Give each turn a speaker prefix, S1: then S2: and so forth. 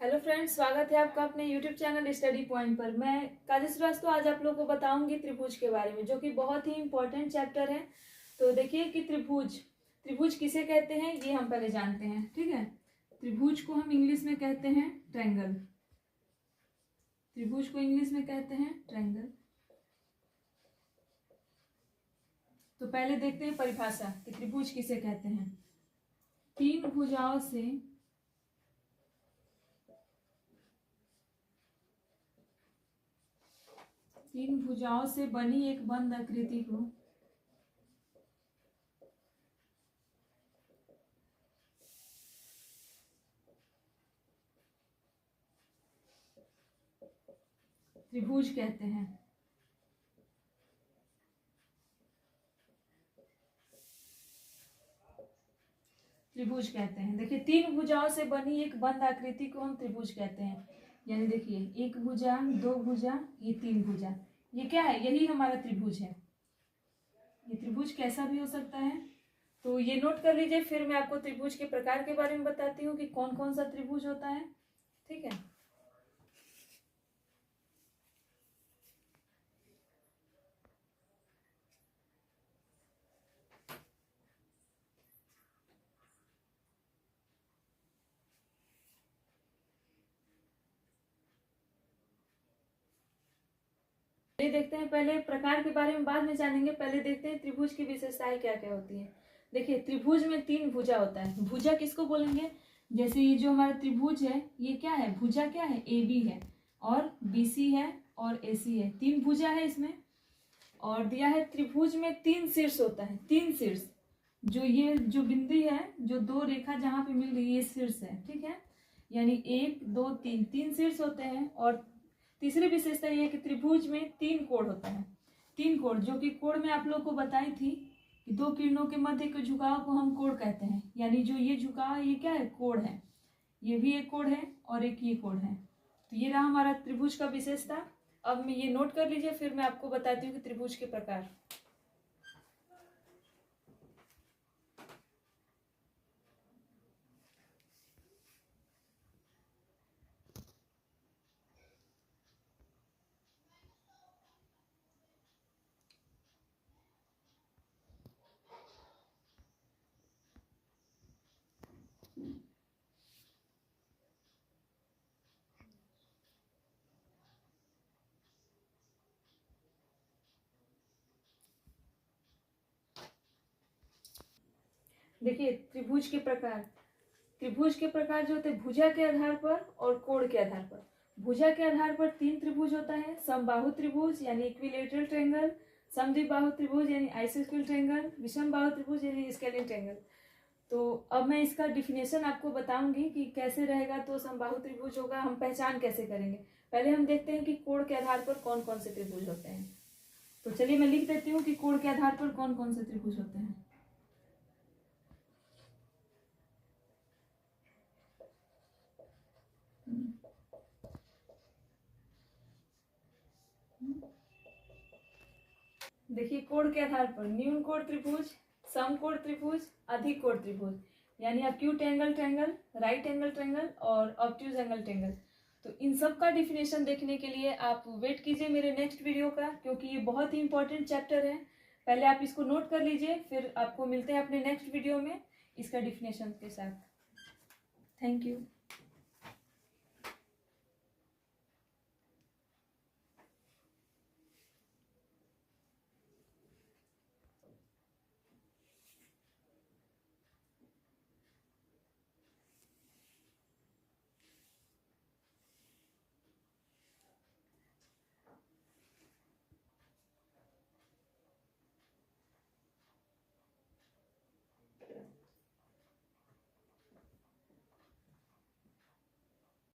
S1: Hello friends, स्वागत है आपका अपने यूट्यूब चैनल स्टडी पॉइंट पर। मैं काजल श्रीवास्तव आज आप लोगों को बताऊंगी त्रिभुज के बारे में, जो कि बहुत ही इंपॉर्टेंट चैप्टर है। तो देखिए कि त्रिभुज किसे कहते हैं ये हम पहले जानते हैं। ठीक है, त्रिभुज को हम इंग्लिश में कहते हैं ट्रायंगल। त्रिभुज को इंग्लिश में कहते हैं ट्रायंगल। तो पहले देखते हैं परिभाषा कि त्रिभुज किसे कहते हैं। तीन भुजाओं से बनी एक बंद आकृति को त्रिभुज कहते हैं। त्रिभुज कहते हैं। देखिए, तीन भुजाओं से बनी एक बंद आकृति को हम त्रिभुज कहते हैं। यानी देखिए, एक भुजा, दो भुजा, ये तीन भुजा, ये क्या है? यही हमारा त्रिभुज है। ये त्रिभुज कैसा भी हो सकता है, तो ये नोट कर लीजिए। फिर मैं आपको त्रिभुज के प्रकार के बारे में बताती हूँ कि कौन कौन सा त्रिभुज होता है। ठीक है, ये देखते हैं। पहले प्रकार के बारे में बाद में जानेंगे, पहले देखते हैं त्रिभुज की विशेषताएं क्या क्या होती है। देखिए, त्रिभुज में तीन भुजा होता है। भुजा किसको बोलेंगे? जैसे ये जो हमारा त्रिभुज है, ये क्या है? भुजा क्या है? ए बी है, और BC है, और AC है। तीन भुजा है इसमें। और दिया है त्रिभुज में तीन शीर्ष होता है। तीन शीर्ष, जो ये जो बिंदु है, जो दो रेखा जहां पे मिल रही है, ये शीर्ष है। ठीक है, यानी एक दो तीन, तीन शीर्ष होते हैं। और तीसरी विशेषता ये है कि त्रिभुज में तीन कोण होता है। तीन कोण, जो कि कोण में आप लोग को बताई थी कि दो किरणों के मध्य के झुकाव को हम कोण कहते हैं। यानी जो ये झुकाव है, ये क्या है? कोण है। ये भी एक कोण है और एक ये कोण है। तो ये रहा हमारा त्रिभुज का विशेषता। अब मैं ये नोट कर लीजिए, फिर मैं आपको बताती हूँ कि त्रिभुज के प्रकार। देखिए, त्रिभुज के प्रकार। त्रिभुज के प्रकार जो होते हैं भुजा के आधार पर और कोण के आधार पर। भुजा के आधार पर तीन त्रिभुज होता है। समबाहु त्रिभुज यानी इक्विलेटरल ट्रायंगल, समद्विबाहु त्रिभुज यानी आइसोस्केल ट्रायंगल, विषम बाहु त्रिभुज यानी स्केलिन ट्रायंगल। तो अब मैं इसका डिफिनेशन आपको बताऊंगी कि कैसे रहेगा। तो समबाहु त्रिभुज होगा, हम पहचान कैसे करेंगे। पहले हम देखते हैं कि कोण के आधार पर कौन कौन से त्रिभुज होते हैं। तो चलिए मैं लिख देती हूँ कि कोण के आधार पर कौन कौन से त्रिभुज होते हैं। देखिए, कोण के आधार पर न्यून कोण त्रिभुज, समकोण त्रिभुज, अधिक कोण त्रिभुज, यानी acute angle triangle, right angle triangle और ऑब्ट्यूज एंगल ट्रायंगल। तो इन सब का डिफिनेशन देखने के लिए आप वेट कीजिए मेरे नेक्स्ट वीडियो का, क्योंकि ये बहुत ही इंपॉर्टेंट चैप्टर है। पहले आप इसको नोट कर लीजिए, फिर आपको मिलते हैं अपने नेक्स्ट वीडियो में इसका डिफिनेशन के साथ। Thank you.